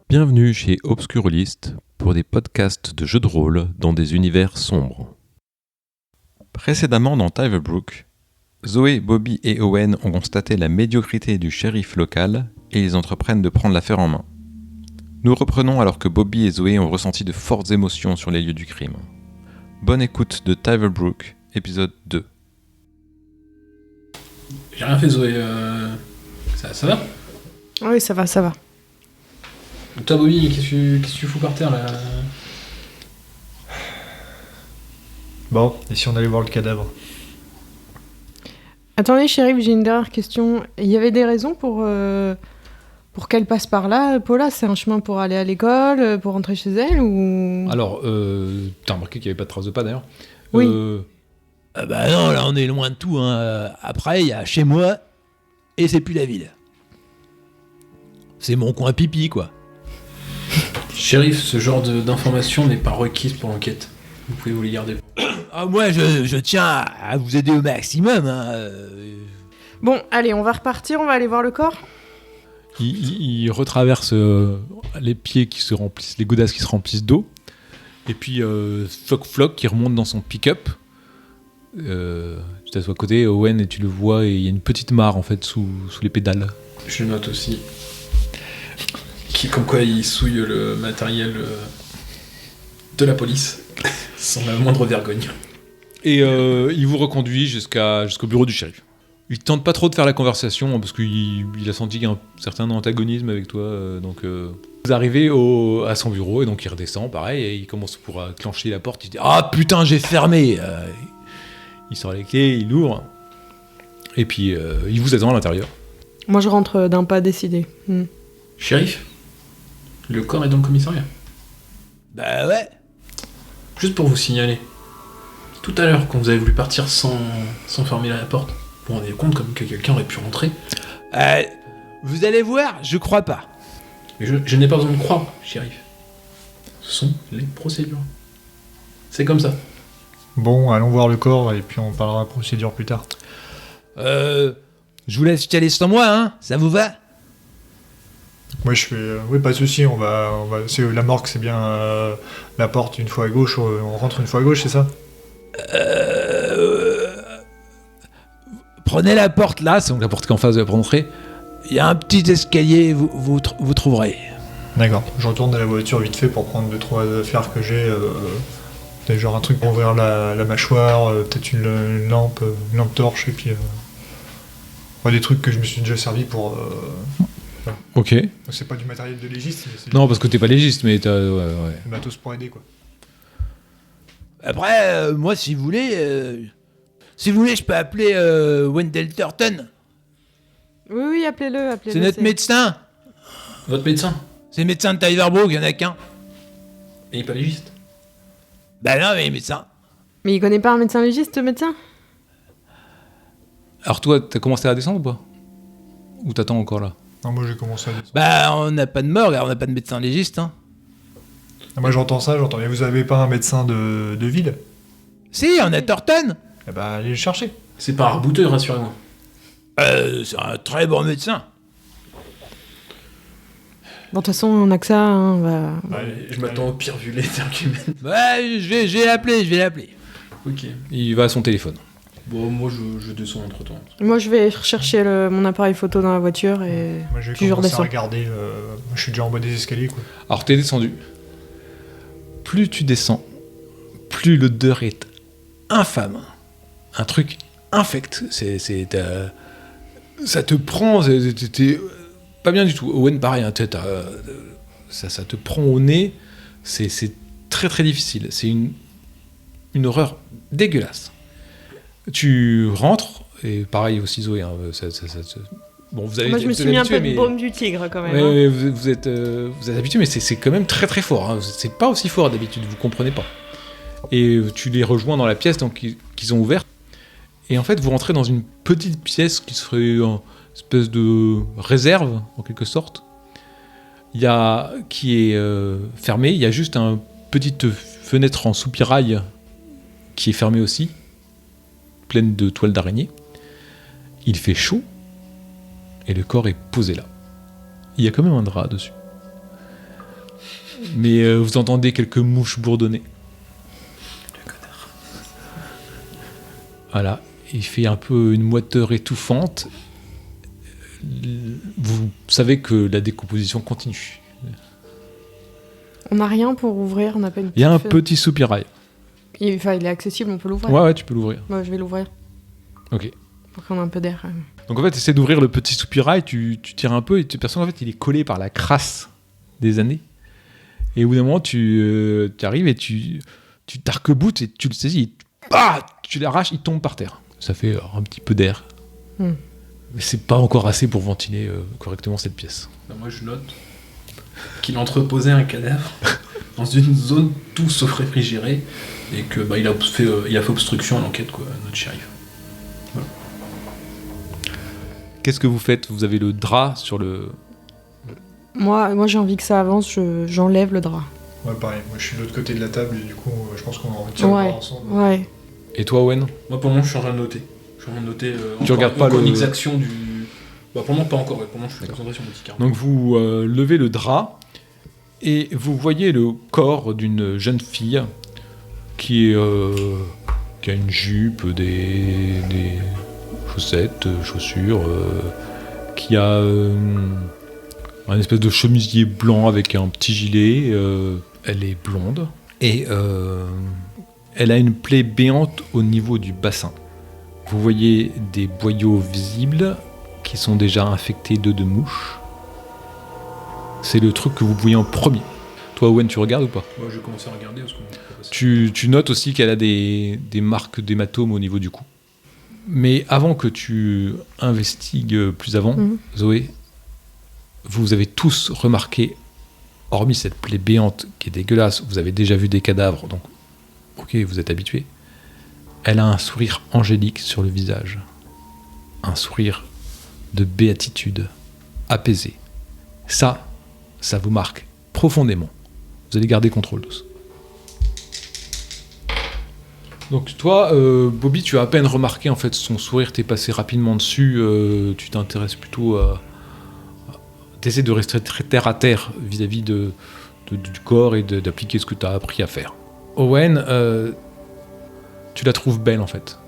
Bienvenue chez Obscurlist pour des podcasts de jeux de rôle dans des univers sombres. Précédemment dans Tyverbrook, Zoé, Bobby et Owen ont constaté la médiocrité du shérif local et ils entreprennent de prendre l'affaire en main. Nous reprenons alors que Bobby et Zoé ont ressenti de fortes émotions sur les lieux du crime. Bonne écoute de Tyverbrook, épisode 2. J'ai rien fait, Zoé. Ça va? Oui, ça va. Toi, Bobby, qu'est-ce que tu fous par terre, là? Bon, et si on allait voir le cadavre? Attendez, shérif, j'ai une dernière question. Il y avait des raisons pour qu'elle passe par là, Paula? C'est un chemin pour aller à l'école, pour rentrer chez elle, ou... Alors, t'as remarqué qu'il n'y avait pas de traces de pas, d'ailleurs? Oui. Bah non, là on est loin de tout. Hein. Après, il y a chez moi et c'est plus la ville. C'est mon coin pipi, quoi. Shérif, ce genre d'information n'est pas requise pour l'enquête. Vous pouvez vous les garder. Ah, moi, je tiens à vous aider au maximum. Hein. Bon, allez, on va repartir, on va aller voir le corps. Il retraverse les pieds qui se remplissent, les godasses qui se remplissent d'eau, et puis Floc qui remonte dans son pick-up. Tu t'assois à côté, Owen, et tu le vois, et il y a une petite mare en fait sous les pédales. Je note aussi. Comme quoi il souille le matériel de la police, sans la moindre vergogne. Et il vous reconduit jusqu'au bureau du shérif. Il tente pas trop de faire la conversation parce qu'il a senti un certain antagonisme avec toi. Vous arrivez à son bureau et donc il redescend, pareil, et il commence pour clencher la porte. Il dit Ah putain, j'ai fermé. Il sort les clés, il ouvre, et puis il vous attend à l'intérieur. Moi, je rentre d'un pas décidé. Shérif, le corps est dans le commissariat. Bah ouais. Juste pour vous signaler, tout à l'heure, quand vous avez voulu partir sans fermer la porte, vous vous rendez compte comme que quelqu'un aurait pu rentrer. Vous allez voir, je crois pas. Mais je n'ai pas besoin de croire, shérif. Ce sont les procédures. C'est comme ça. Bon, allons voir le corps et puis on parlera procédure plus tard. Je vous laisse y aller sans moi, hein. Ça vous va? Moi je fais... oui, pas de soucis, on va... C'est, la morgue, c'est bien la porte une fois à gauche, on rentre une fois à gauche, c'est ça? Prenez la porte là, C'est donc la porte qui est en face de la entrée. il y a un petit escalier, vous trouverez. D'accord, je retourne à la voiture vite fait pour prendre 2-3 affaires que j'ai. Genre un truc pour ouvrir la mâchoire, peut-être une lampe torche, et puis... des trucs que je me suis déjà servi pour... Ok. C'est pas du matériel de légiste, mais c'est Non, parce que t'es pas légiste, mais t'as... Ouais. du matos pour aider, quoi. Après, moi, si vous voulez, je peux appeler Wendell Thornton. Oui, appelez-le. C'est notre médecin. Votre médecin? C'est le médecin de Tyverbrook, il y en a qu'un. Et il n'est pas légiste? Bah non, mais il est médecin. Mais il connaît pas un médecin légiste, le médecin? Alors toi, t'as commencé à descendre ou pas? Ou t'attends encore là? Non, moi j'ai commencé à descendre. Bah, on n'a pas de morgue, on n'a pas de médecin légiste, hein. Moi j'entends, mais vous avez pas un médecin de ville? Si, on a Thornton. Eh bah allez le chercher. C'est pas arbouteux, rassurez-moi. C'est un très bon médecin. Bon, de toute façon, on a que ça, hein, on va... Je m'attends au pire vu les arguments. Bah, je vais l'appeler. Ok. Il va à son téléphone. Bon, moi je descends entre temps. Moi, je vais rechercher mon appareil photo dans la voiture et... Moi j'ai puis je commencé à redescends. regarder, je suis déjà en bas des escaliers, quoi. Alors t'es descendu. Plus tu descends, plus l'odeur est infâme. Un truc infect. Ça te prend, t'es pas bien du tout. Owen, pareil, hein, ça te prend au nez. C'est très très difficile. C'est une horreur dégueulasse. Tu rentres, et pareil aussi Zoé. Hein, bon, vous avez Moi, je me suis mis un peu mais... de baume du tigre, quand même. Ouais, hein. ouais, vous êtes habitué, mais c'est quand même très très fort. Hein. C'est pas aussi fort d'habitude, vous comprenez pas. Et tu les rejoins dans la pièce donc, qu'ils ont ouverte. Et en fait, vous rentrez dans une petite pièce qui serait une espèce de réserve, en quelque sorte. Qui est fermée. Il y a juste une petite fenêtre en soupirail qui est fermée aussi, pleine de toiles d'araignée. Il fait chaud. Et le corps est posé là. Il y a quand même un drap dessus. Mais vous entendez quelques mouches bourdonner. Voilà, il fait un peu une moiteur étouffante. Vous savez que la décomposition continue. On n'a rien pour ouvrir, on n'a pas une Il y a un petite petit soupirail. il est accessible, on peut l'ouvrir. Ouais, tu peux l'ouvrir. Ouais, je vais l'ouvrir. Ok. Pour qu'on ait un peu d'air. Donc en fait, tu essaies d'ouvrir le petit soupirail, tu tires un peu et tu perçois qu'en fait, il est collé par la crasse des années. Et au bout d'un moment, tu arrives et tu t'arc-boutes et tu le saisis. Tu l'arraches, il tombe par terre. Ça fait un petit peu d'air. Hmm. Mais c'est pas encore assez pour ventiler correctement cette pièce. Bah, moi, je note qu'il entreposait un cadavre dans une zone tout sauf réfrigérée et que il a fait obstruction à l'enquête, quoi, notre shérif. Voilà. Qu'est-ce que vous faites? Vous avez le drap sur le... Moi j'ai envie que ça avance, j'enlève le drap. Ouais, pareil. Moi, je suis de l'autre côté de la table et du coup, je pense qu'on va en tirer Ouais, ensemble. ouais. Et toi, Owen? Moi, pour le moment, je suis en train de noter. Je suis en train de noter Tu regardes pas encore le- une exaction du... Bah, pour le moment, pas encore. Ouais. Pour le moment, je suis concentré sur mon petit carnet. Donc vous levez le drap et vous voyez le corps d'une jeune fille qui a une jupe, des chaussettes, chaussures, qui a un espèce de chemisier blanc avec un petit gilet. Elle est blonde et elle a une plaie béante au niveau du bassin. Vous voyez des boyaux visibles qui sont déjà infectés de mouches. C'est le truc que vous voyez en premier. Toi, Owen, tu regardes ou pas? Moi, je vais commencer à regarder parce que c'est pas possible. Tu notes aussi qu'elle a des marques d'hématomes au niveau du cou. Mais avant que tu investigues plus avant, Zoé, vous avez tous remarqué, hormis cette plaie béante qui est dégueulasse, vous avez déjà vu des cadavres, donc ok, vous êtes habitués. Elle a un sourire angélique sur le visage. Un sourire de béatitude, apaisé. Ça vous marque profondément. Vous allez garder contrôle tous. Donc toi, Bobby, tu as à peine remarqué en fait son sourire, t'es passé rapidement dessus, tu t'intéresses plutôt à... T'essaies de rester très terre à terre vis-à-vis du corps et d'appliquer ce que tu as appris à faire. Owen, tu la trouves belle en fait.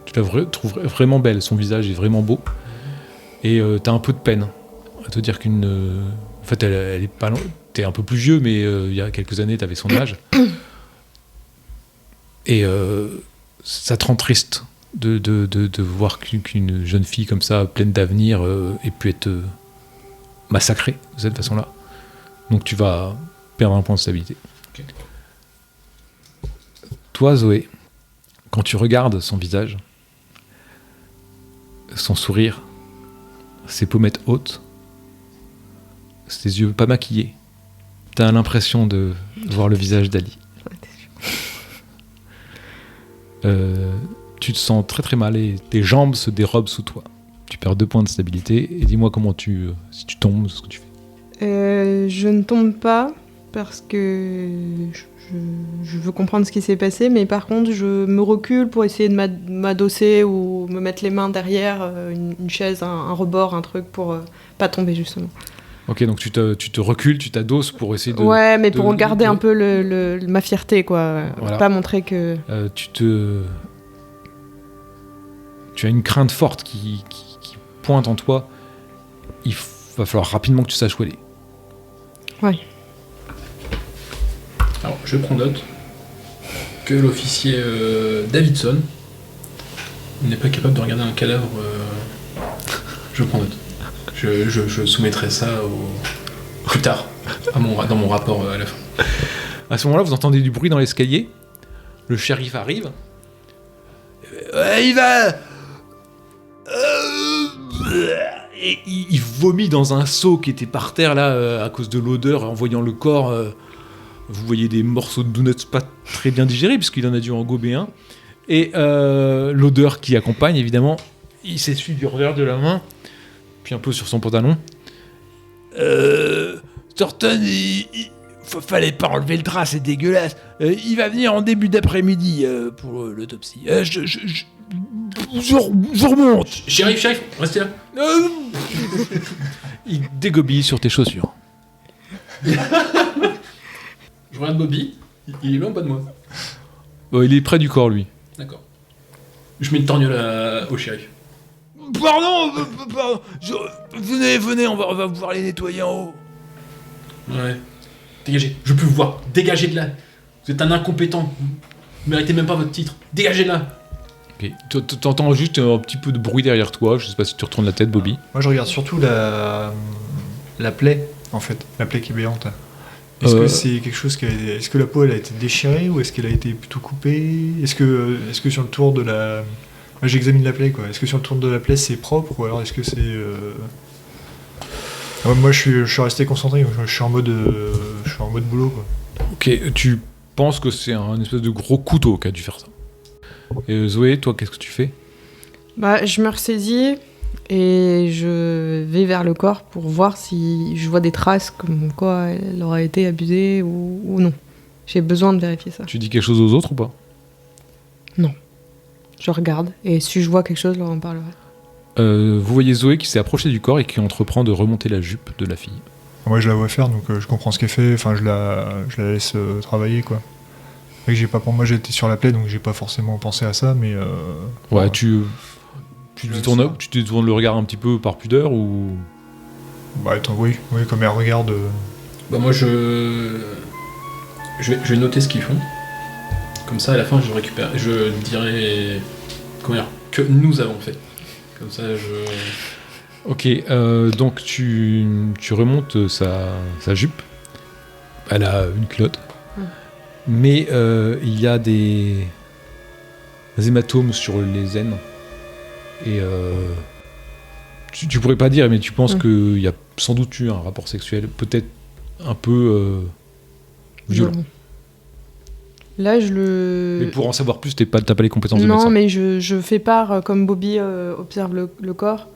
Tu la trouves vraiment belle, son visage est vraiment beau. Et t'as un peu de peine à te dire qu'une... en fait, elle est pas... T'es un peu plus vieux, mais il y a quelques années, t'avais son âge. Et ça te rend triste de voir qu'une jeune fille comme ça, pleine d'avenir, ait pu être massacrée de cette façon-là. Donc tu vas perdre un point de stabilité. Okay. Toi, Zoé, quand tu regardes son visage, son sourire, ses pommettes hautes, ses yeux pas maquillés, t'as l'impression de voir le visage d'Ali. Tu te sens très très mal et tes jambes se dérobent sous toi. Tu perds 2 points de stabilité et dis-moi comment si tu tombes, ce que tu fais. Je ne tombe pas parce que je veux comprendre ce qui s'est passé, mais par contre je me recule pour essayer de m'adosser ou me mettre les mains derrière une chaise, un rebord, un truc pour pas tomber justement. Ok, donc tu te recules, tu t'adosses pour essayer de... Ouais, mais pour garder un peu ma fierté, quoi. Voilà. Pas montrer que... Tu as une crainte forte qui pointe en toi. Il va falloir rapidement que tu saches où aller. Ouais. Alors, je prends note que l'officier Davidson n'est pas capable de regarder un cadavre. Je prends note. Je soumettrai ça plus tard, dans mon rapport à la fin. À ce moment-là, vous entendez du bruit dans l'escalier. Le shérif arrive. Il va... Et il vomit dans un seau qui était par terre là à cause de l'odeur. En voyant le corps, vous voyez des morceaux de donuts pas très bien digérés puisqu'il en a dû en gober un. Et l'odeur qui accompagne évidemment. Il s'essuie du revers de la main, puis un peu sur son pantalon. Thornton, fallait pas enlever le drap, c'est dégueulasse. Il va venir en début d'après-midi pour l'autopsie. Je remonte. Shérif, restez là. Il dégobille sur tes chaussures. Je regarde Bobby. Il est loin ou pas de moi? Il est près du corps, lui. D'accord. Je mets une torgnole au shérif. Pardon, venez, on va pouvoir les nettoyer en haut. Ouais. Dégagez. Je peux vous voir. Dégagez de là. Vous êtes un incompétent. Vous méritez même pas votre titre. Dégagez de là. Ok. T'entends juste un petit peu de bruit derrière toi. Je sais pas si tu retournes la tête, Bobby. Moi, je regarde surtout la plaie, en fait. La plaie qui est béante. Est-ce que c'est quelque chose est-ce que la peau elle a été déchirée ou est-ce qu'elle a été plutôt coupée? Est-ce que sur le tour de la... Moi, j'examine la plaie, quoi. Est-ce que sur le tour de la plaie c'est propre ou alors est-ce que c'est... Ouais, moi je suis resté concentré, je suis en mode boulot, quoi. Ok, tu penses que c'est un espèce de gros couteau qui a dû faire ça. Et Zoé, toi, qu'est-ce que tu fais? Bah, je me ressaisis et je vais vers le corps pour voir si je vois des traces comme quoi elle aurait été abusée ou non. J'ai besoin de vérifier ça. Tu dis quelque chose aux autres ou pas? Je regarde et si je vois quelque chose, je leur en parlerai. Vous voyez Zoé qui s'est approchée du corps et qui entreprend de remonter la jupe de la fille. Moi je la vois faire, donc je comprends ce qu'elle fait, enfin je la laisse travailler, quoi. Et que pour moi j'étais sur la plaie, donc j'ai pas forcément pensé à ça, mais... Ouais, tu détournes le regard un petit peu par pudeur ou... Bah attends, oui, comme elle regarde... Bah moi je vais noter ce qu'ils font. Comme ça à la fin je récupère. Je dirai comment dire que nous avons fait. Comme ça je... Ok, donc tu remontes sa jupe. Elle a une culotte. Mais il y a des hématomes sur les aines. Et tu pourrais pas dire, mais tu penses qu'il y a sans doute eu un rapport sexuel, peut-être un peu violent. Non. Là, Mais pour en savoir plus, t'as pas les compétences de médecin. Non, mais je fais part, comme Bobby observe le corps,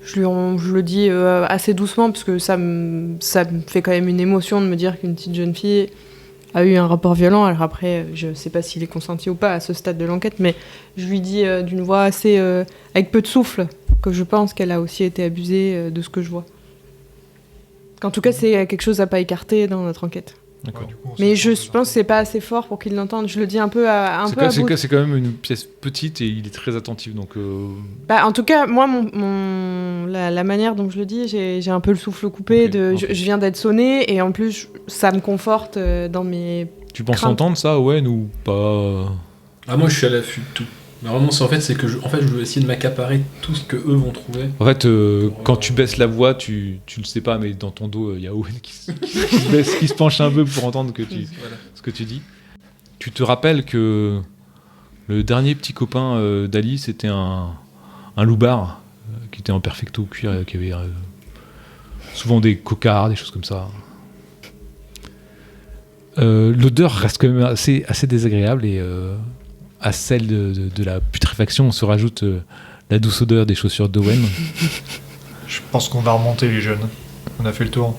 je le dis assez doucement, parce que ça me fait quand même une émotion de me dire qu'une petite jeune fille a eu un rapport violent. Alors après, je sais pas s'il est consenti ou pas à ce stade de l'enquête, mais je lui dis d'une voix assez... avec peu de souffle, que je pense qu'elle a aussi été abusée de ce que je vois. Qu'en tout cas, c'est quelque chose à pas écarter dans notre enquête. D'accord. Mais je pense que c'est pas assez fort pour qu'il l'entende. Je le dis un peu à bout. C'est quand même une pièce petite et il est très attentif, donc... Bah, en tout cas, moi, la manière dont je le dis, j'ai un peu le souffle coupé. Ok. Je viens d'être sonnée et en plus, ça me conforte dans mes... Tu penses crainte. entendre ça, Owen, ou pas? Ah moi je suis à l'affût de tout. Mais vraiment c'est que je veux essayer de m'accaparer tout ce que eux vont trouver. En fait, quand tu baisses la voix, tu le sais pas, mais dans ton dos, il y a Owen qui se penche un peu pour entendre Voilà. ce que tu dis. Tu te rappelles que le dernier petit copain d'Ali, c'était un loupard qui était en perfecto cuir, qui avait souvent des cocards, des choses comme ça. L'odeur reste quand même assez désagréable et à celle de la putréfaction se rajoute la douce odeur des chaussures d'Owen. Je pense qu'on va remonter, les jeunes. On a fait le tour.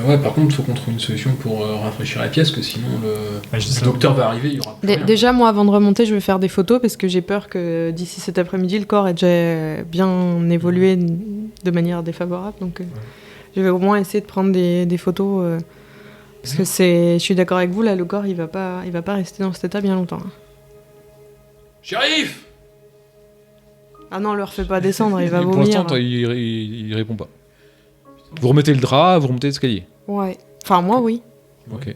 Ouais, par contre, il faut qu'on trouve une solution pour rafraîchir la pièce, que sinon le docteur va arriver, il y aura plus rien. Déjà, moi, avant de remonter, je vais faire des photos parce que j'ai peur que d'ici cet après-midi, le corps ait déjà bien évolué de manière défavorable. Donc, je vais au moins essayer de prendre des photos. Parce que je suis d'accord avec vous, là, le corps, il va pas rester dans cet état bien longtemps. Hein. Shérif! Ah non, le refais pas descendre, il va Pour vomir. l'instant, il répond pas. Vous remettez le drap, vous remontez l'escalier. Ouais. Enfin, moi, oui. Ok.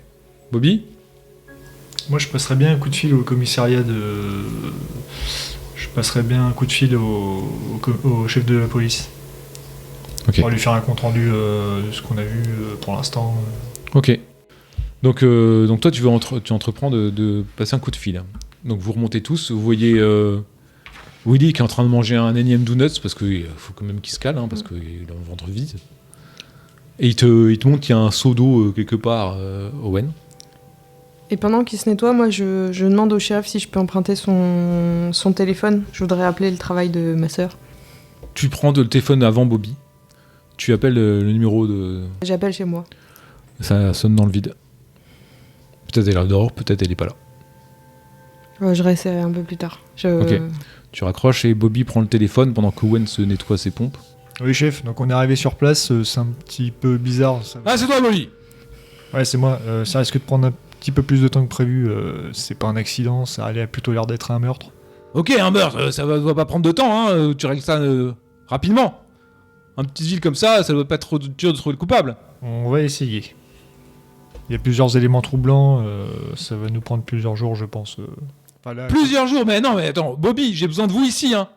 Bobby? Moi, je passerais bien un coup de fil au commissariat de... Je passerais bien un coup de fil au chef de la police. Ok. Pour lui faire un compte-rendu de ce qu'on a vu pour l'instant. Ok. Donc toi, tu entreprends de passer un coup de fil. Donc vous remontez tous, vous voyez Willy qui est en train de manger un énième donuts, parce qu'il faut quand même qu'il se cale, hein, parce qu'il a un ventre vide. Et il te montre qu'il y a un seau d'eau quelque part, Owen. Et pendant qu'il se nettoie, moi, je demande au shérif si je peux emprunter son téléphone. Je voudrais appeler le travail de ma sœur. Tu prends le téléphone avant Bobby. Tu appelles le numéro de... J'appelle chez moi. Ça sonne dans le vide. Peut-être elle dort, peut-être elle est pas là. Ouais, je réessayerai un peu plus tard. Ok. Tu raccroches et Bobby prend le téléphone pendant que Owen se nettoie ses pompes. Oui, chef, donc on est arrivé sur place, c'est un petit peu bizarre. Ça... Ah, c'est toi, Bobby! Ouais, c'est moi. Ça risque de prendre un petit peu plus de temps que prévu. C'est pas un accident, ça a plutôt l'air d'être un meurtre. Ok, un meurtre, ça va pas prendre de temps, hein. Tu règles ça rapidement. Un petite ville comme ça doit pas être trop dur de trouver le coupable. On va essayer. Il y a plusieurs éléments troublants. Ça va nous prendre plusieurs jours, je pense. Enfin, là, Plusieurs jours, mais non, mais attends, Bobby, j'ai besoin de vous ici, hein.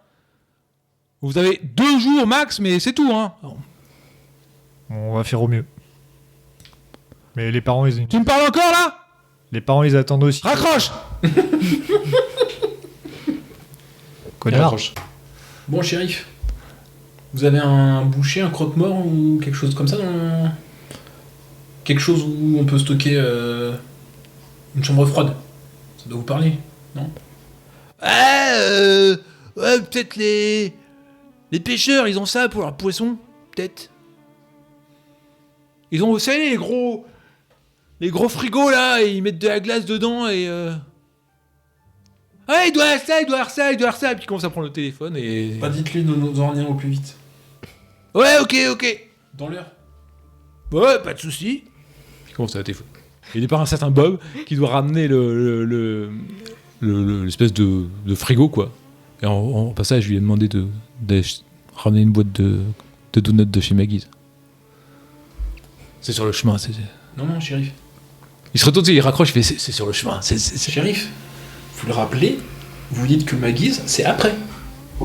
Vous avez 2 jours max, mais c'est tout, hein. on va faire au mieux. Mais les parents, Tu me parles encore, là? les parents, ils attendent aussi. Raccroche! Connard. Bon, shérif, vous avez un boucher, un croque-mort ou quelque chose comme ça dans... Quelque chose où on peut stocker une chambre froide. Ça doit vous parler, non? Ouais, peut-être les pêcheurs, ils ont ça pour leurs poissons, peut-être. Ils ont, vous savez, les gros frigos, là, et ils mettent de la glace dedans, et Ah, il doit avoir ça, il doit avoir ça, il doit avoir ça, et puis il commence à prendre le téléphone, et... Bah, dites-lui de nous en revenir au plus vite. Ouais, ok. Dans l'heure. Ouais, pas de soucis. Puis il commence à téléphone. Il n'est pas un certain Bob qui doit ramener l'espèce de frigo, quoi. Et en passage, je lui ai demandé de ramener une boîte de donuts de chez Maggie's. C'est sur le chemin, Non, shérif. Il se retourne, il raccroche, il fait c'est sur le chemin. Shérif, vous le rappelez, vous dites que Maggie's, c'est après.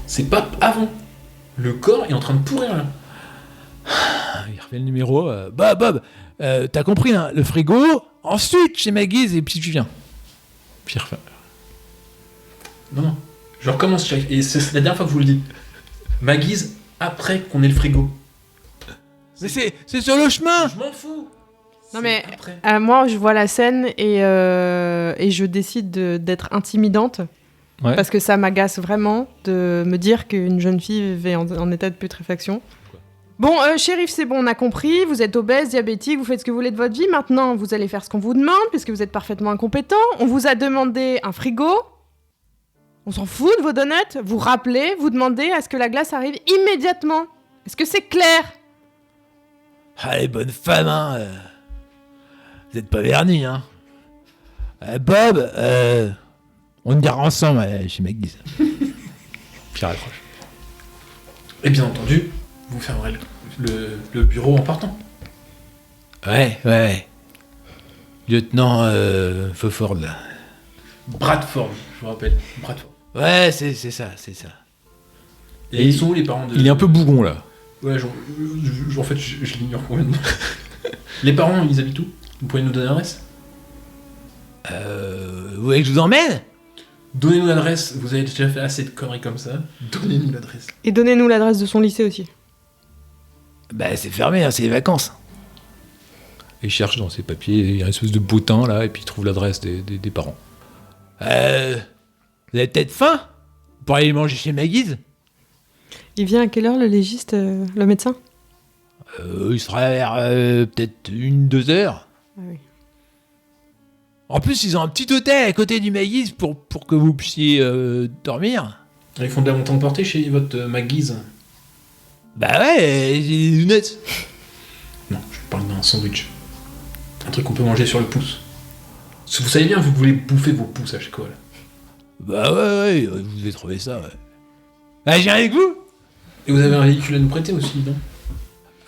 C'est pas avant. Le corps est en train de pourrir, là. Il refait le numéro. Bah, Bob, t'as compris, hein, le frigo, ensuite chez Maggie's, et puis tu viens. Puis il refait. Non. Je recommence, shérif. Et c'est la dernière fois que vous le dites. Maggie's, après qu'on ait le frigo. Mais c'est sur le chemin. Je m'en fous. Non C'est mais après. moi je vois la scène et je décide d'être intimidante Ouais. parce que ça m'agace vraiment de me dire qu'une jeune fille vivait en état de putréfaction. Bon, shérif, c'est bon, on a compris, vous êtes obèse, diabétique, vous faites ce que vous voulez de votre vie, maintenant vous allez faire ce qu'on vous demande puisque vous êtes parfaitement incompétent, on vous a demandé un frigo, on s'en fout de vos donuts, vous rappelez, vous demandez à ce que la glace arrive immédiatement. Est-ce que c'est clair ? Allez, bonne femme, hein. Vous êtes pas vernis, hein. Bob, on ira ensemble chez Maggie's. Puis il raccroche. Et bien entendu, vous fermerez le bureau en partant. Ouais. Lieutenant Feufford, là. Bradford, je vous rappelle. Bradford. Ouais, c'est ça. Et ils sont où les parents de... Il est un peu bougon, là. Ouais, en fait, je l'ignore complètement. Les parents, ils habitent où? Vous pouvez nous donner l'adresse? Vous voulez que je vous emmène? Donnez-nous l'adresse, vous avez déjà fait assez de conneries comme ça. Donnez-nous l'adresse. Et donnez-nous l'adresse de son lycée aussi. Bah, c'est fermé, hein, c'est les vacances. Et il cherche dans ses papiers, il y a une espèce de boutin, là, et puis il trouve l'adresse des parents. Vous avez peut-être faim? Pour aller manger chez Maggie's? Il vient à quelle heure le légiste, le médecin ? Il sera vers peut-être 1-2 heures. Ah oui. En plus, ils ont un petit hôtel à côté du Maggie's pour que vous puissiez dormir. Ils font de la montagne emportée chez votre Maggie's? Bah ouais, j'ai des lunettes. Non, je parle d'un sandwich. Un truc qu'on peut manger sur le pouce. Vous savez bien, vous voulez bouffer vos pouces à chaque fois, là. Bah ouais, vous devez trouver ça, ouais. Ah, j'ai avec vous? Et vous avez un véhicule à nous prêter aussi, non?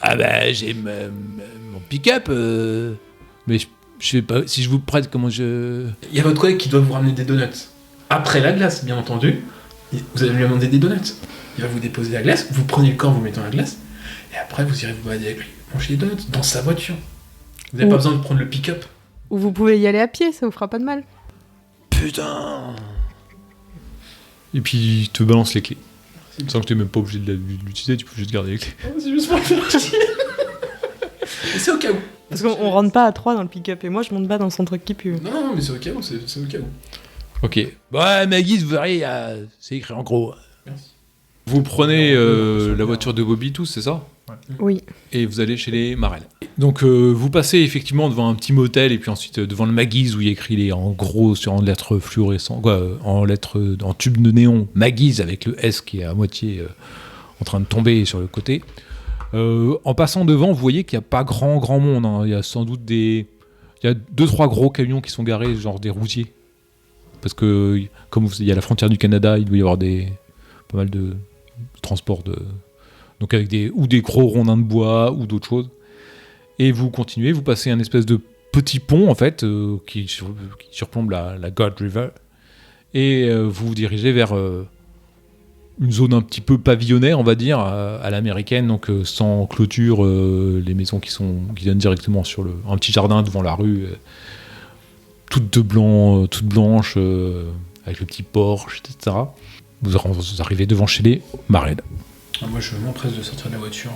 Ah bah j'ai mon pick-up, mais je sais pas, si je vous prête comment je... Il y a votre collègue qui doit vous ramener des donuts. Après la glace, bien entendu. Vous allez lui demander des donuts. Il va vous déposer la glace, vous prenez le corps, vous mettez dans la glace, et après vous irez vous balader avec lui, manger des donuts dans sa voiture. Vous n'avez pas besoin de prendre le pick-up. Ou vous pouvez y aller à pied, ça vous fera pas de mal. Putain. Et puis il te balance les clés. Sans que tu n'es même pas obligé de l'utiliser, tu peux juste garder les clés. C'est juste pour le faire chier. Mais c'est au cas où. Parce qu'on rentre pas à 3 dans le pick-up et moi je monte pas dans son truc qui pue. Non, mais c'est au cas où, c'est au cas où. Ok. Ouais, Maggie's, vous verrez, c'est écrit en gros. Merci. Vous prenez la voiture de Bobby tous, c'est ça? Oui. Et vous allez chez les Marel. Donc vous passez effectivement devant un petit motel et puis ensuite devant le Maggie's où il y a écrit en gros sur en lettres fluorescentes, en tube de néon, Maggie's avec le S qui est à moitié en train de tomber sur le côté. En passant devant, vous voyez qu'il n'y a pas grand monde, hein. Il y a sans doute des Il y a 2-3 gros camions qui sont garés, genre des routiers. Parce que, comme il y a la frontière du Canada, il doit y avoir pas mal de transports donc avec des gros rondins de bois ou d'autres choses. Et vous continuez, vous passez un espèce de petit pont, en fait, qui surplombe la God River. Et vous vous dirigez vers une zone un petit peu pavillonnaire, on va dire, à l'américaine, donc sans clôture, les maisons qui donnent directement sur un petit jardin devant la rue, toutes blanches, avec le petit porche, etc. Vous arrivez devant chez les Marel. Moi, je m'empresse de sortir de la voiture,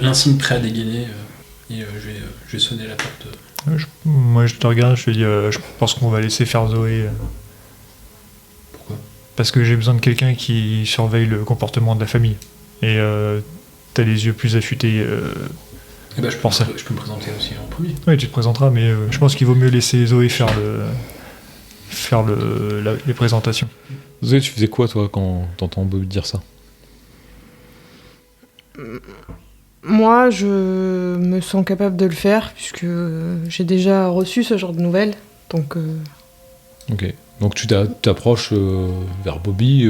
l'insigne prêt à dégainer, et je vais sonner la porte. Moi, je te regarde, je te dis, je pense qu'on va laisser faire Zoé. Pourquoi ? Parce que j'ai besoin de quelqu'un qui surveille le comportement de la famille. Et t'as les yeux plus affûtés. Eh ben, je peux me présenter aussi en premier. Oui, tu te présenteras, mais je pense qu'il vaut mieux laisser Zoé faire les présentations. Zoé, tu faisais quoi, toi, quand t'entends Bobby dire ça ? Moi, je me sens capable de le faire, puisque j'ai déjà reçu ce genre de nouvelles. Donc, Ok. Donc tu t'approches vers Bobby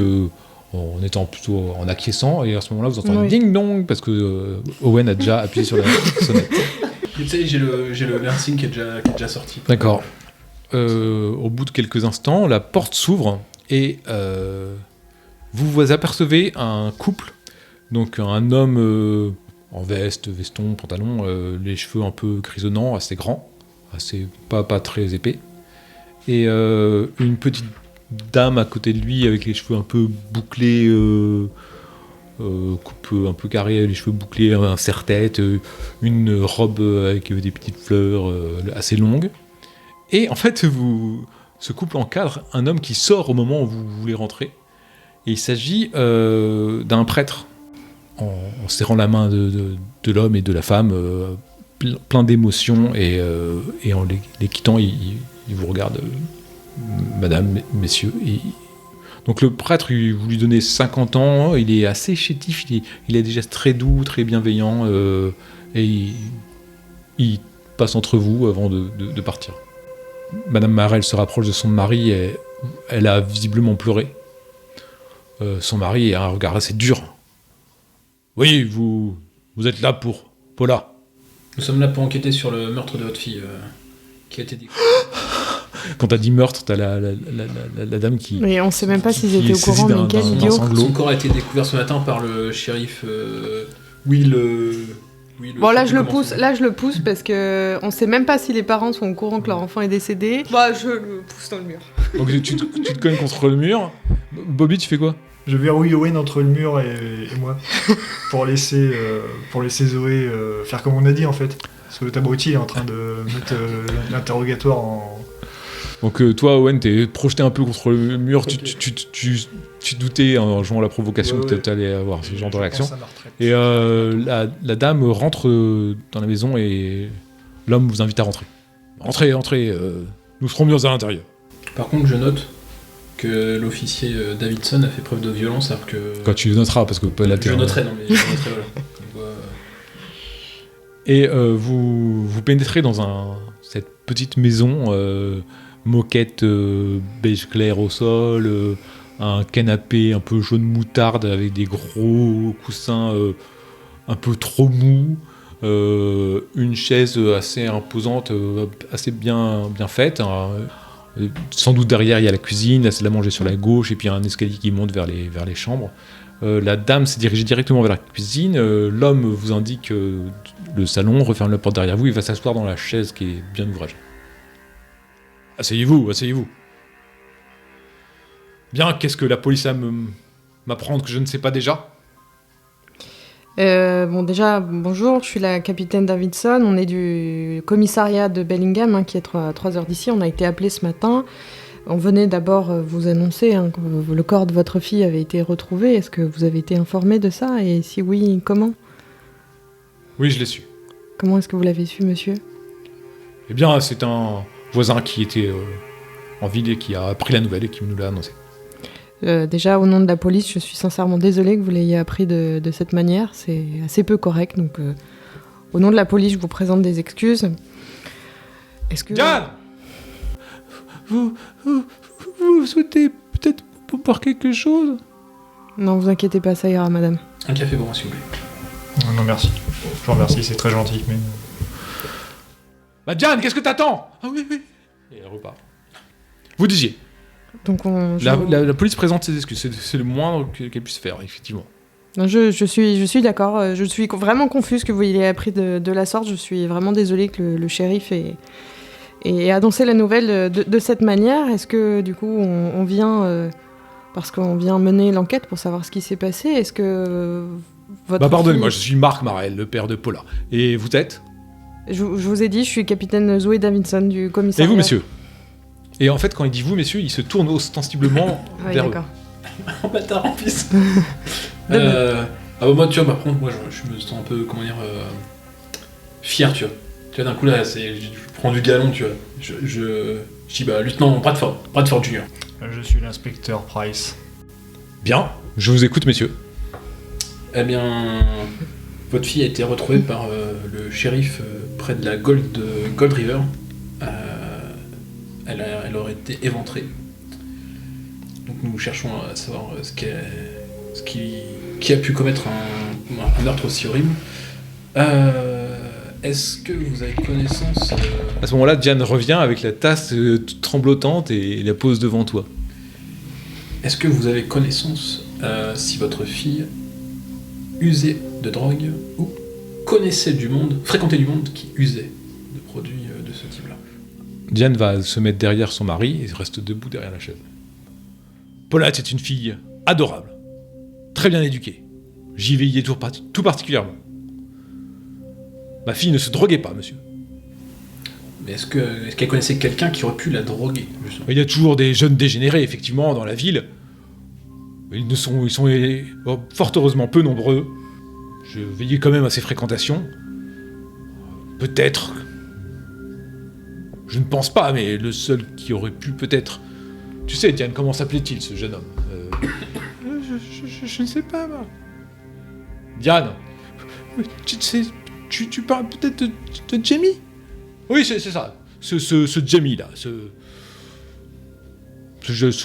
en étant plutôt en acquiesçant, et à ce moment-là, vous entendez ding-dong, parce que Owen a déjà appuyé sur la sonnette. Tu sais, j'ai le l'insigne qui est déjà sorti. D'accord. Au bout de quelques instants, la porte s'ouvre, et vous apercevez un couple, donc un homme en veston, pantalon, les cheveux un peu grisonnants, assez grands, pas très épais, et une petite dame à côté de lui avec les cheveux un peu bouclés, coupe un peu carrée, les cheveux bouclés, un serre-tête, une robe avec des petites fleurs assez longue. Et en fait, ce couple encadre un homme qui sort au moment où vous voulez rentrer. Et il s'agit d'un prêtre, en serrant la main de l'homme et de la femme, plein d'émotions, et en les quittant, il vous regarde, madame, messieurs. Donc le prêtre, vous lui donnez 50 ans, il est assez chétif, il a des gestes très doux, très bienveillants, et il passe entre vous avant de partir. Madame Marel se rapproche de son mari, et elle a visiblement pleuré. Son mari a un regard assez dur. Oui, vous êtes là pour Paula. Nous sommes là pour enquêter sur le meurtre de votre fille, qui a été découvert. Quand t'as dit meurtre, t'as la dame qui... Mais on sait même pas s'ils étaient au courant, mais quel idiot. Son corps a été découvert ce matin par le shérif Will. Bon, là je le pousse parce que on sait même pas si les parents sont au courant que leur enfant est décédé. Bah, je le pousse dans le mur. Donc tu te cognes contre le mur. Bobby, tu fais quoi ? Je verrouille Owen entre le mur et moi pour laisser Zoé faire comme on a dit, en fait. Parce que le abruti est en train de mettre l'interrogatoire en... Donc toi, Owen, t'es projeté un peu contre le mur, tu doutais en jouant la provocation que t'allais avoir ce genre de réaction. Et la dame rentre dans la maison, et l'homme vous invite à rentrer. Entrez, nous serons mieux à l'intérieur. Par contre, je note que l'officier Davidson a fait preuve de violence, alors que... Quand tu le noteras, parce que la Je noterai, voilà. Et vous pénétrez dans cette petite maison, moquette beige clair au sol, un canapé un peu jaune moutarde avec des gros coussins un peu trop mous, une chaise assez imposante, assez bien faite, hein. Sans doute derrière il y a la cuisine, la salle à manger sur la gauche, et puis un escalier qui monte vers les chambres. La dame s'est dirigée directement vers la cuisine, l'homme vous indique le salon, referme la porte derrière vous, il va s'asseoir dans la chaise qui est bien ouvragée. Asseyez-vous. Bien, qu'est-ce que la police a m'apprendre que je ne sais pas déjà ? Bon, déjà, bonjour, je suis la capitaine Davidson, on est du commissariat de Bellingham, hein, qui est à 3 heures d'ici, on a été appelés ce matin. On venait d'abord vous annoncer que le corps de votre fille avait été retrouvé. Est-ce que vous avez été informé de ça ? Et si oui, comment ? Oui, je l'ai su. Comment est-ce que vous l'avez su, monsieur ? Eh bien, c'est un voisin qui était en ville et qui a appris la nouvelle et qui nous l'a annoncé. Déjà, au nom de la police, je suis sincèrement désolée que vous l'ayez appris de cette manière. C'est assez peu correct. Donc, au nom de la police, je vous présente des excuses. Est-ce que... Diane, vous souhaitez peut-être boire quelque chose? Non, vous inquiétez pas, ça ira, madame. Un café pour moi, s'il vous plaît. Non, merci. Je vous remercie, c'est très gentil, mais... Bah Diane, qu'est-ce que t'attends? Ah oui. Et elle repart. Vous disiez. Donc La police présente ses excuses. C'est le moindre qu'elle puisse faire, effectivement. Non, je suis d'accord. Je suis vraiment confuse que vous l'ayez appris de la sorte. Je suis vraiment désolée que le shérif ait annoncé la nouvelle de cette manière. Est-ce que, du coup, on vient... parce qu'on vient mener l'enquête pour savoir ce qui s'est passé. Est-ce que votre pardonnez-moi, fille... je suis Marc Marel, le père de Paula. Et vous êtes? Je vous ai dit, je suis capitaine Zoé Davidson du commissariat. Et vous, messieurs? Et en fait, quand il dit vous, messieurs, il se tourne ostensiblement Oui, vers d'accord. En bâtard en plus. Moi, tu vois, par contre, moi, je me sens un peu, comment dire, fier, tu vois. Tu vois, d'un coup, là, je prends du galon, tu vois. Je dis, lieutenant Bradford Junior. Je suis l'inspecteur Price. Bien, je vous écoute, messieurs. Eh bien, votre fille a été retrouvée par le shérif près de la Gold River. Elle aurait été éventrée. Donc nous cherchons à savoir qui a pu commettre un meurtre aussi horrible. Est-ce que vous avez connaissance... À ce moment-là, Diane revient avec la tasse toute tremblotante et la pose devant toi. Est-ce que vous avez connaissance si votre fille usait de drogue ou fréquentait du monde qui usait de produits de ce type-là? Diane va se mettre derrière son mari et reste debout derrière la chaise. Paula est une fille adorable, très bien éduquée. J'y veillais tout particulièrement. Ma fille ne se droguait pas, monsieur. Mais est-ce qu'elle connaissait quelqu'un qui aurait pu la droguer, justement? Il y a toujours des jeunes dégénérés, effectivement, dans la ville. Ils sont fort heureusement peu nombreux. Je veillais quand même à ses fréquentations. Peut-être... Je ne pense pas, mais le seul qui aurait pu peut-être... Tu sais, Diane, comment s'appelait-il, ce jeune homme Je ne sais pas, moi. Diane, tu parles peut-être de Jamie? Oui, c'est ça. Ce Jamie-là. Ce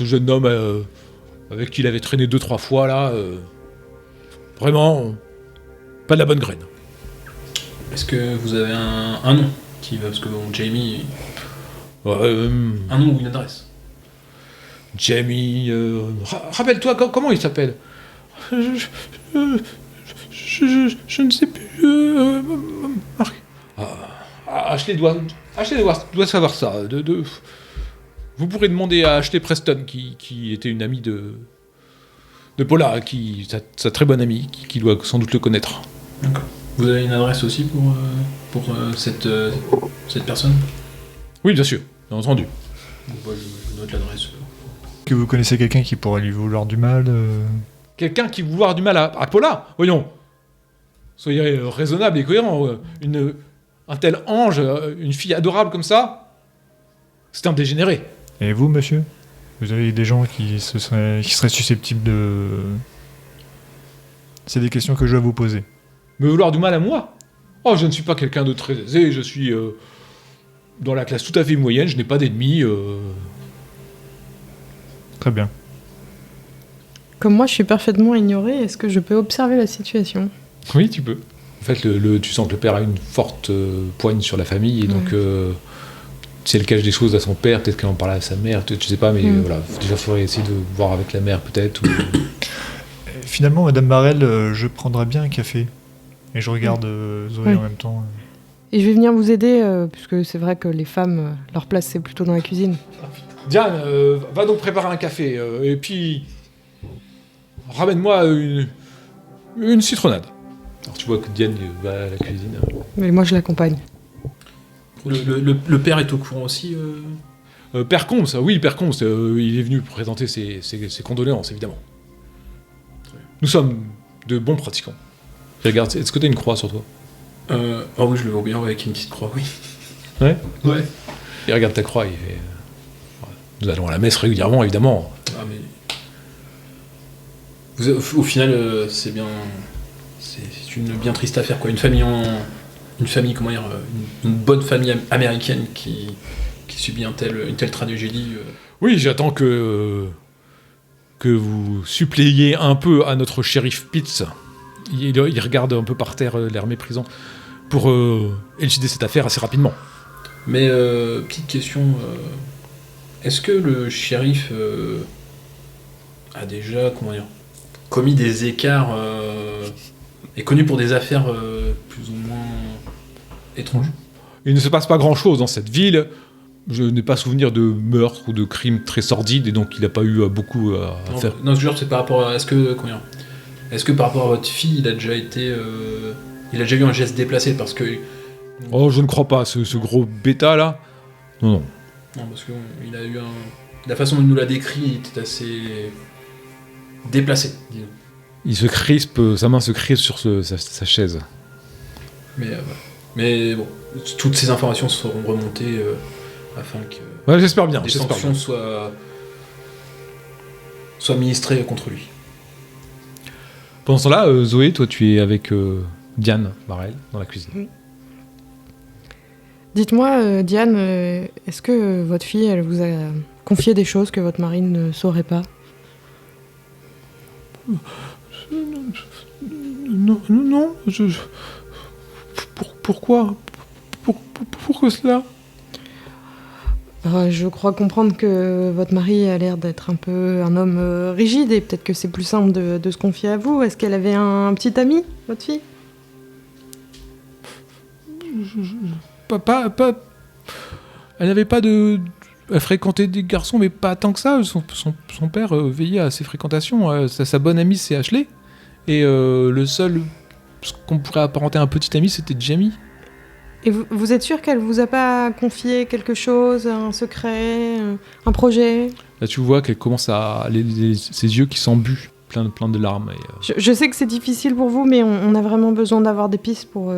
jeune homme avec qui il avait traîné 2-3 fois, là. Vraiment, pas de la bonne graine. Est-ce que vous avez un nom qui va... Parce que bon, Jamie... un nom ou une adresse? Jamie... rappelle-toi, comment il s'appelle? Je ne sais plus... Marc. Ashley doit savoir ça. Vous pourrez demander à Ashley Preston, qui était une amie de Paula, sa très bonne amie, qui doit sans doute le connaître. D'accord. Vous avez une adresse aussi pour cette personne? Oui, bien sûr, bien entendu. Bon, je note l'adresse. Que vous connaissez quelqu'un qui pourrait lui vouloir du mal Quelqu'un qui vouloir du mal à Paula? Voyons. Soyez raisonnable et cohérent. Un tel ange, une fille adorable comme ça, c'est un dégénéré. Et vous, monsieur? Vous avez des gens qui seraient susceptibles de... C'est des questions que je vais vous poser. Me vouloir du mal à moi? Oh, je ne suis pas quelqu'un de très aisé, je suis dans la classe tout à fait moyenne, je n'ai pas d'ennemis. Très bien. Comme moi, je suis parfaitement ignorée, est-ce que je peux observer la situation? Oui, tu peux. En fait, tu sens que le père a une forte poigne sur la famille, et donc si elle cache des choses à son père, peut-être qu'elle en parle à sa mère, tu sais pas, mais voilà, déjà, il faudrait essayer de voir avec la mère, peut-être. Ou... Finalement, Madame Marel, je prendrais bien un café. Et je regarde Zoé en même temps. Et je vais venir vous aider, puisque c'est vrai que les femmes, leur place, c'est plutôt dans la cuisine. Diane, va donc préparer un café, et puis ramène-moi une citronnade. Alors tu vois que Diane va à la cuisine. Mais moi, je l'accompagne. Le père est au courant aussi Père Combs, oui, Père Combs, il est venu présenter ses condoléances, évidemment. Nous sommes de bons pratiquants. Regarde, est-ce que t'as une croix sur toi? Oh oui, je le vois bien avec une petite croix, oui. Ouais. Ouais. Il regarde ta croix, il fait... Nous allons à la messe régulièrement, évidemment. Ah mais... au final, c'est bien... C'est une bien triste affaire, quoi. Une famille une famille, comment dire, une bonne famille américaine qui subit une telle tragédie. Oui, j'attends que vous suppléiez un peu à notre shérif Pitts. Il regarde un peu par terre, l'air méprisant, pour élucider cette affaire assez rapidement. Mais petite question, est-ce que le shérif a déjà, comment dire, commis des écarts, est connu pour des affaires plus ou moins étranges? Il ne se passe pas grand-chose dans cette ville. Je n'ai pas souvenir de meurtres ou de crimes très sordides, et donc il n'a pas eu beaucoup à faire. Non, je veux dire, c'est par rapport à... Est-ce que par rapport à votre fille, il a déjà été... il a déjà eu un geste déplacé, parce que... Oh, je ne crois pas, ce gros bêta là. Non. Non, parce qu'il a eu un... La façon dont il nous l'a décrit, il était assez... déplacé, disons. Il se crispe, sa main se crispe sur sa chaise. Mais bon, toutes ces informations seront remontées afin que Ouais, j'espère bien. des sanctions soient ministrées contre lui. Pendant ce temps-là, Zoé, toi tu es avec Diane Barrel dans la cuisine. Dites-moi, Diane, est-ce que votre fille, elle vous a confié des choses que votre mari ne saurait pas? Non, pourquoi cela? Je crois comprendre que votre mari a l'air d'être un peu un homme rigide et peut-être que c'est plus simple de se confier à vous. Est-ce qu'elle avait un petit ami, votre fille? Pas. Elle n'avait pas de. Elle fréquentait des garçons, mais pas tant que ça. Son père veillait à ses fréquentations. Sa bonne amie, c'est Ashley. Et le seul qu'on pourrait apparenter à un petit ami, c'était Jamie. Et vous êtes sûr qu'elle vous a pas confié quelque chose, un secret, un projet? Là, tu vois qu'elle commence à. Ses yeux qui s'embuent, plein de larmes. Et, Je sais que c'est difficile pour vous, mais on a vraiment besoin d'avoir des pistes pour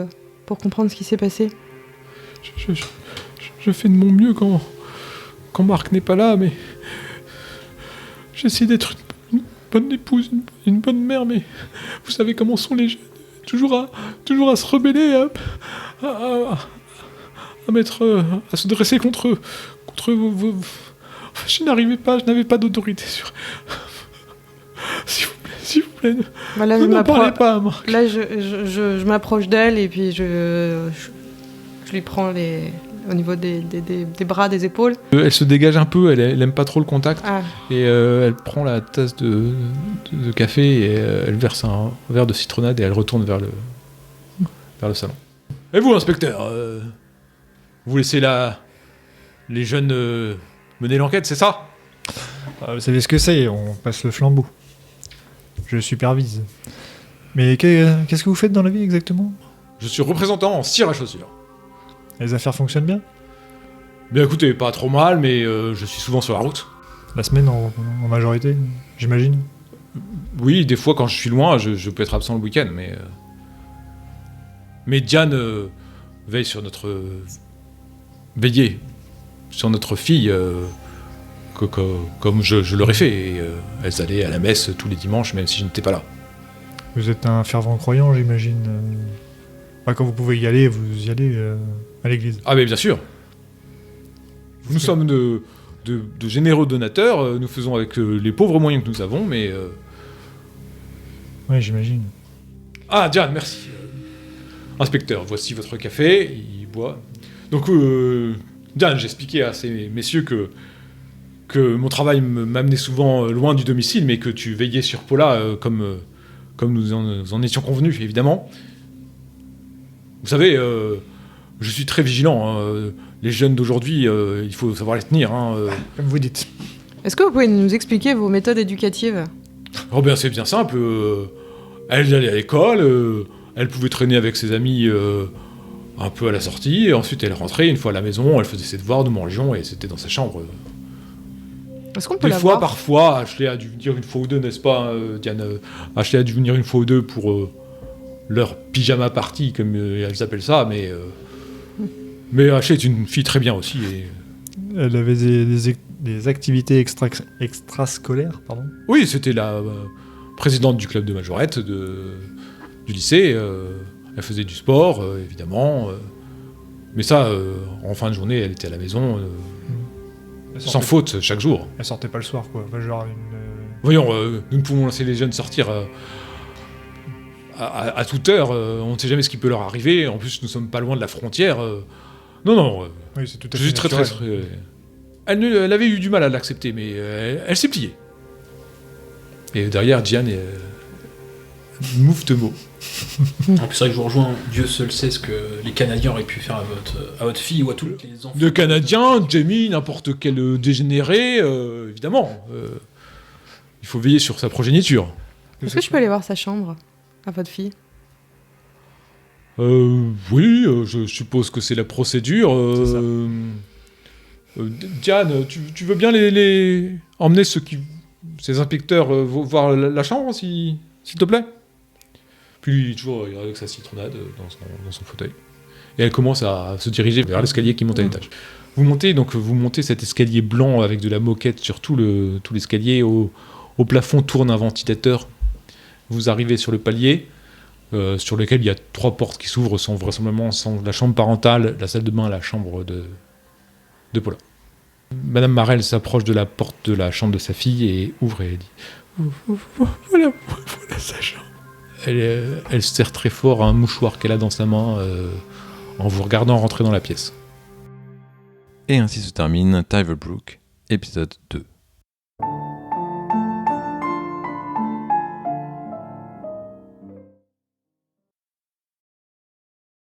comprendre ce qui s'est passé. Je fais de mon mieux quand Marc n'est pas là, mais j'essaie d'être une bonne épouse, une bonne mère, mais vous savez comment sont les jeunes, toujours à se rebeller, à se dresser contre vos... Je n'avais pas d'autorité sur... S'il vous plaît, Voilà, ne parlez pas à Marc. Là, je m'approche d'elle et puis je lui prends au niveau des bras, des épaules. Elle se dégage un peu, elle aime pas trop le contact. Ah. Et elle prend la tasse de café et elle verse un verre de citronnade et elle retourne vers le salon. Et vous, inspecteur, vous laissez les jeunes mener l'enquête, c'est ça? Vous savez ce que c'est, on passe le flambeau. Je supervise. Mais qu'est-ce que vous faites dans la vie exactement? Je suis représentant en cire à chaussures. Les affaires fonctionnent bien? Bien écoutez, pas trop mal, mais je suis souvent sur la route. La semaine en majorité, j'imagine? Oui, des fois quand je suis loin, je peux être absent le week-end, mais Diane veille sur veillait sur notre fille comme je l'aurais fait. Et, elles allaient à la messe tous les dimanches, même si je n'étais pas là. Vous êtes un fervent croyant, j'imagine. Quand vous pouvez y aller, vous y allez à l'église. Ah mais bien sûr. Nous sommes de généreux donateurs, nous faisons avec les pauvres moyens que nous avons, mais... Oui, j'imagine. Ah, Diane, merci. Inspecteur, voici votre café, il boit. Donc, Diane, j'expliquais à ces messieurs que mon travail m'amenait souvent loin du domicile, mais que tu veillais sur Paula comme nous en étions convenus, évidemment. Vous savez, je suis très vigilant. Les jeunes d'aujourd'hui, il faut savoir les tenir. Comme vous dites. Est-ce que vous pouvez nous expliquer vos méthodes éducatives? Oh bien, c'est bien simple. Elle allait à l'école, elle pouvait traîner avec ses amis un peu à la sortie, et ensuite elle rentrait une fois à la maison, elle faisait ses devoirs, nous mangions, et c'était dans sa chambre. Est-ce qu'on peut Des la fois, voir? parfois, Ashley a dû venir une fois ou deux, n'est-ce pas, Diane? Ashley a dû venir une fois ou deux pour leur pyjama party, comme elles appellent ça, mais Ashley est une fille très bien aussi. Et... Elle avait des activités extrascolaires, pardon. Oui, c'était la présidente du club de majorette du lycée. Elle faisait du sport, évidemment. Mais ça, en fin de journée, elle était à la maison, Elle sans sortait- faute, chaque jour. Elle sortait pas le soir, quoi. Enfin, genre Voyons, nous ne pouvons laisser les jeunes sortir à toute heure. On ne sait jamais ce qui peut leur arriver. En plus, nous sommes pas loin de la frontière. Non, oui, c'est tout à je fait suis très. naturel. Elle avait eu du mal à l'accepter, mais elle s'est pliée. Et derrière, Diane est mouve-te-mot. En plus, c'est vrai que je vous rejoins. Dieu seul sait ce que les Canadiens auraient pu faire à votre fille ou à tous les enfants. De Canadiens, Jamie, n'importe quel dégénéré, évidemment. Il faut veiller sur sa progéniture. Est-ce que je peux aller voir sa chambre à votre fille? Oui, je suppose que c'est la procédure. C'est ça. Diane, tu veux bien les emmener ces inspecteurs voir la chambre, s'il te plaît? Puis toujours il avec sa citronnade dans son fauteuil. Et elle commence à se diriger vers l'escalier qui monte à l'étage. Vous montez cet escalier blanc avec de la moquette sur tout l'escalier. Au plafond tourne un ventilateur. Vous arrivez sur le palier, sur lequel il y a 3 portes qui s'ouvrent sans vraisemblablement la chambre parentale, la salle de bain, la chambre de Paula. Madame Marel s'approche de la porte de la chambre de sa fille et ouvre et elle dit voilà sa chambre. Elle serre très fort un mouchoir qu'elle a dans sa main en vous regardant rentrer dans la pièce. Et ainsi se termine Tyver Brook, épisode 2.